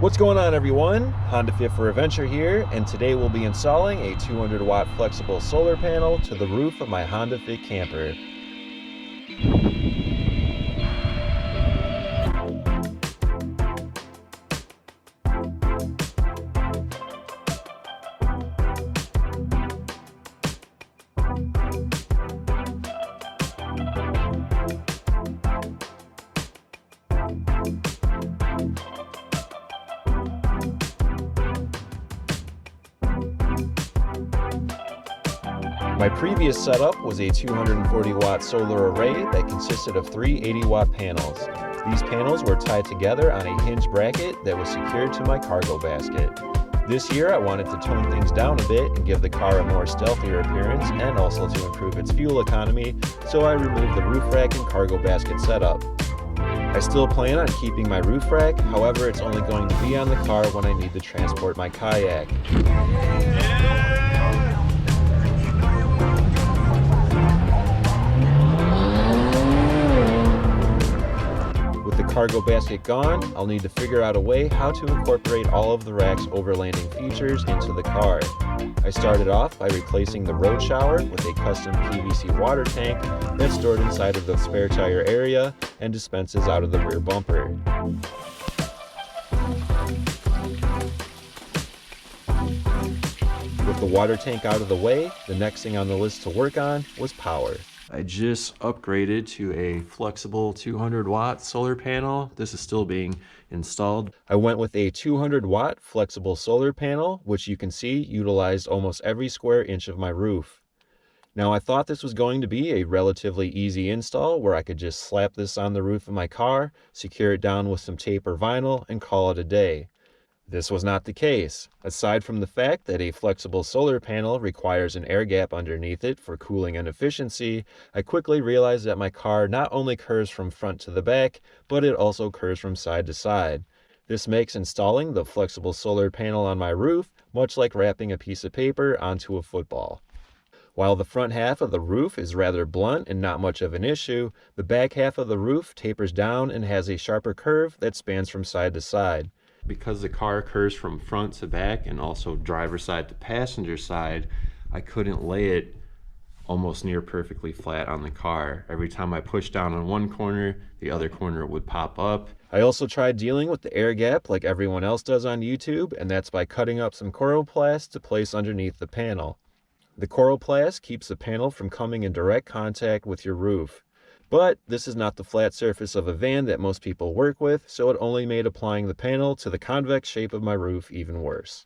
What's going on, everyone? Honda Fit for Adventure here, and today we'll be installing a 200 watt flexible solar panel to the roof of my Honda Fit camper. My previous setup was a 240 watt solar array that consisted of three 80 watt panels. These panels were tied together on a hinge bracket that was secured to my cargo basket. This year I wanted to tone things down a bit and give the car a more stealthier appearance and also to improve its fuel economy, so I removed the roof rack and cargo basket setup. I still plan on keeping my roof rack, however it's only going to be on the car when I need to transport my kayak. With the cargo basket gone, I'll need to figure out a way how to incorporate all of the rack's overlanding features into the car. I started off by replacing the road shower with a custom PVC water tank that's stored inside of the spare tire area and dispenses out of the rear bumper. With the water tank out of the way, the next thing on the list to work on was power. I just upgraded to a flexible 200 watt solar panel. This is still being installed. I went with a 200 watt flexible solar panel, which you can see utilized almost every square inch of my roof. Now, I thought this was going to be a relatively easy install where I could just slap this on the roof of my car, secure it down with some tape or vinyl, and call it a day. This was not the case. Aside from the fact that a flexible solar panel requires an air gap underneath it for cooling and efficiency, I quickly realized that my car not only curves from front to the back, but it also curves from side to side. This makes installing the flexible solar panel on my roof much like wrapping a piece of paper onto a football. While the front half of the roof is rather blunt and not much of an issue, the back half of the roof tapers down and has a sharper curve that spans from side to side. Because the car curves from front to back and also driver's side to passenger side, I couldn't lay it almost near perfectly flat on the car. Every time I pushed down on one corner, the other corner would pop up. I also tried dealing with the air gap like everyone else does on YouTube, and that's by cutting up some coroplast to place underneath the panel. The coroplast keeps the panel from coming in direct contact with your roof. But this is not the flat surface of a van that most people work with, so it only made applying the panel to the convex shape of my roof even worse.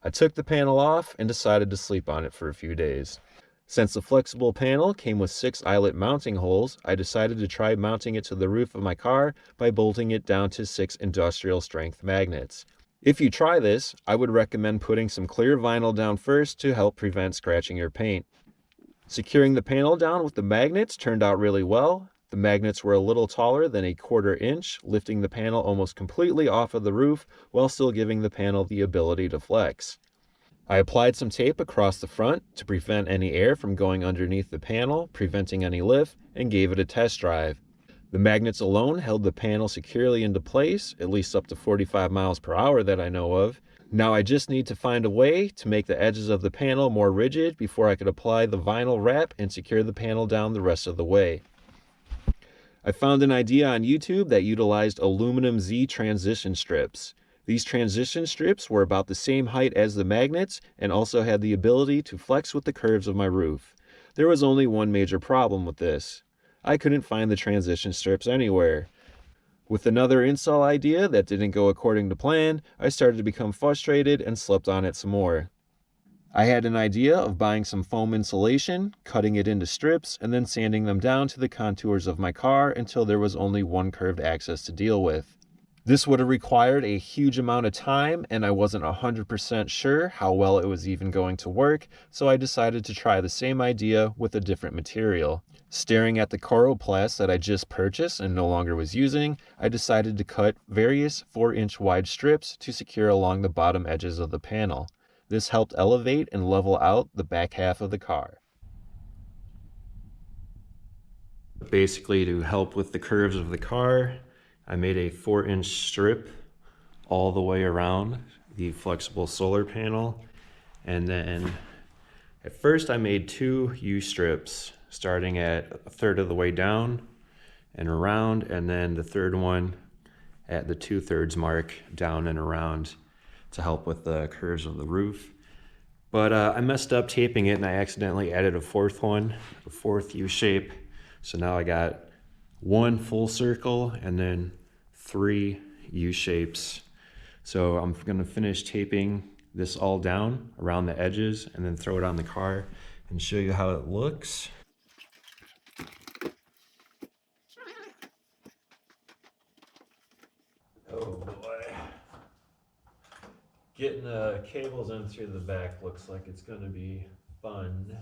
I took the panel off and decided to sleep on it for a few days. Since the flexible panel came with 6 eyelet mounting holes, I decided to try mounting it to the roof of my car by bolting it down to 6 industrial strength magnets. If you try this, I would recommend putting some clear vinyl down first to help prevent scratching your paint. Securing the panel down with the magnets turned out really well. The magnets were a little taller than a 1/4 inch, lifting the panel almost completely off of the roof while still giving the panel the ability to flex. I applied some tape across the front to prevent any air from going underneath the panel, preventing any lift, and gave it a test drive. The magnets alone held the panel securely into place, at least up to 45 miles per hour that I know of. Now I just need to find a way to make the edges of the panel more rigid before I could apply the vinyl wrap and secure the panel down the rest of the way. I found an idea on YouTube that utilized aluminum Z transition strips. These transition strips were about the same height as the magnets and also had the ability to flex with the curves of my roof. There was only one major problem with this. I couldn't find the transition strips anywhere. With another install idea that didn't go according to plan, I started to become frustrated and slept on it some more. I had an idea of buying some foam insulation, cutting it into strips, and then sanding them down to the contours of my car until there was only one curved axis to deal with. This would have required a huge amount of time, and I wasn't 100% sure how well it was even going to work, so I decided to try the same idea with a different material. Staring at the coroplast that I just purchased and no longer was using, I decided to cut various 4-inch wide strips to secure along the bottom edges of the panel. This helped elevate and level out the back half of the car. Basically, to help with the curves of the car, I made a 4-inch strip all the way around the flexible solar panel. And then at first I made 2 U-strips starting at a third of the way down and around, and then the third one at the 2/3 mark down and around to help with the curves of the roof. But I messed up taping it and I accidentally added a 4th one, a 4th U-shape. So now I got 1 full circle and then 3 U-shapes. So I'm gonna finish taping this all down around the edges and then throw it on the car and show you how it looks. Oh boy. Getting the cables in through the back looks like it's gonna be fun.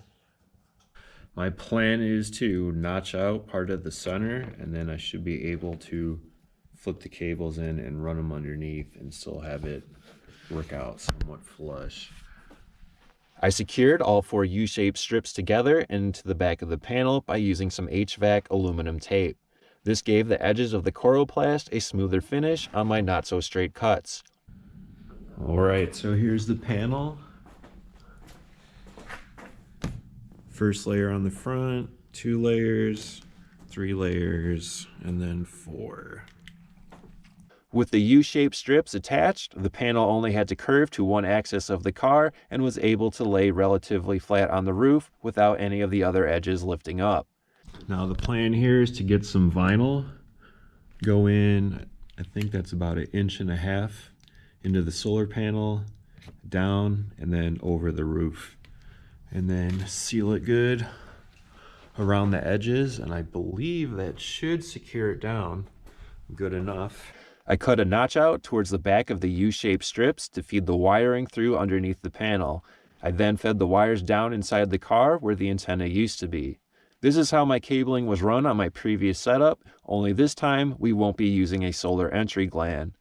My plan is to notch out part of the center, and then I should be able to flip the cables in and run them underneath and still have it work out somewhat flush. I secured all 4 U-shaped strips together into the back of the panel by using some HVAC aluminum tape. This gave the edges of the Coroplast a smoother finish on my not so straight cuts. All right, so here's the panel. First layer on the front, 2 layers, 3 layers, and then 4. With the U-shaped strips attached, the panel only had to curve to one axis of the car and was able to lay relatively flat on the roof without any of the other edges lifting up. Now the plan here is to get some vinyl, go in, I think that's about 1.5 inches into the solar panel, down, and then over the roof. And then seal it good around the edges, and I believe that should secure it down good enough. I cut a notch out towards the back of the U-shaped strips to feed the wiring through underneath the panel. I then fed the wires down inside the car where the antenna used to be. This is how my cabling was run on my previous setup, only this time we won't be using a solar entry gland.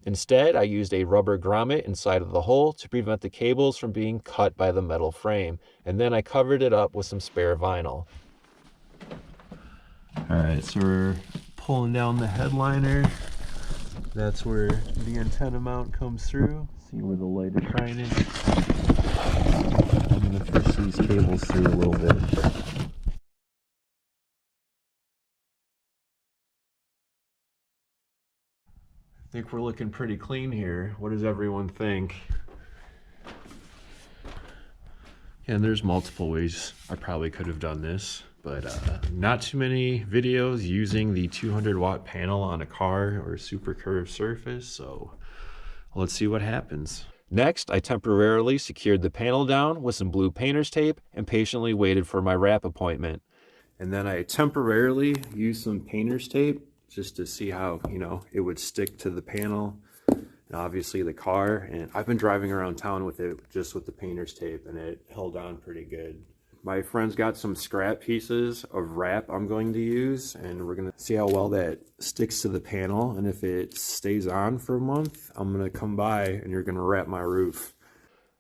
Instead, I used a rubber grommet inside of the hole to prevent the cables from being cut by the metal frame, and then I covered it up with some spare vinyl. All right, so we're pulling down the headliner. That's where the antenna mount comes through. See where the light is shining. I'm gonna push these cables through a little bit. I think we're looking pretty clean here. What does everyone think? And there's multiple ways I probably could have done this, but not too many videos using the 200-watt panel on a car or a super curved surface, so let's see what happens. Next, I temporarily secured the panel down with some blue painter's tape and patiently waited for my wrap appointment. And then I temporarily used some painter's tape just to see how, it would stick to the panel and obviously the car. And I've been driving around town with it, just with the painter's tape, and it held on pretty good. My friend's got some scrap pieces of wrap I'm going to use, and we're gonna see how well that sticks to the panel. And if it stays on for a month, I'm gonna come by and you're gonna wrap my roof.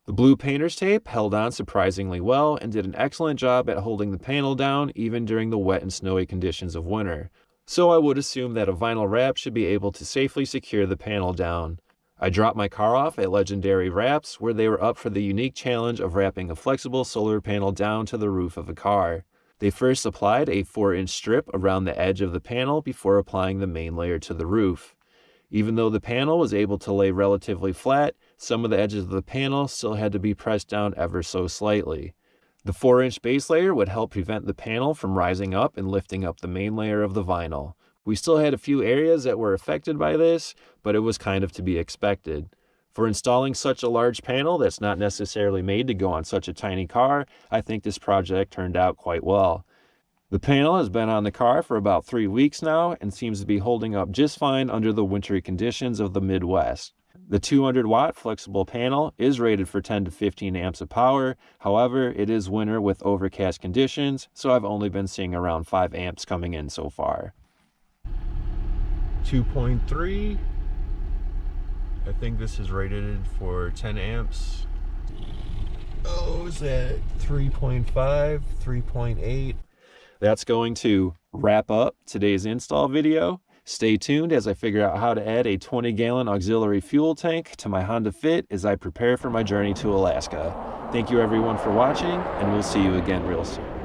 The blue painter's tape held on surprisingly well and did an excellent job at holding the panel down even during the wet and snowy conditions of winter. So I would assume that a vinyl wrap should be able to safely secure the panel down. I dropped my car off at Legendary Wraps, where they were up for the unique challenge of wrapping a flexible solar panel down to the roof of a car. They first applied a 4-inch strip around the edge of the panel before applying the main layer to the roof. Even though the panel was able to lay relatively flat, some of the edges of the panel still had to be pressed down ever so slightly. The 4-inch base layer would help prevent the panel from rising up and lifting up the main layer of the vinyl. We still had a few areas that were affected by this, but it was kind of to be expected. For installing such a large panel that's not necessarily made to go on such a tiny car, I think this project turned out quite well. The panel has been on the car for about 3 weeks now and seems to be holding up just fine under the wintry conditions of the Midwest. The 200-watt flexible panel is rated for 10 to 15 amps of power. However, it is winter with overcast conditions, so I've only been seeing around 5 amps coming in so far. 2.3. I think this is rated for 10 amps. Oh, is that 3.5, 3.8? That's going to wrap up today's install video. Stay tuned as I figure out how to add a 20-gallon auxiliary fuel tank to my Honda Fit as I prepare for my journey to Alaska. Thank you everyone for watching, and we'll see you again real soon.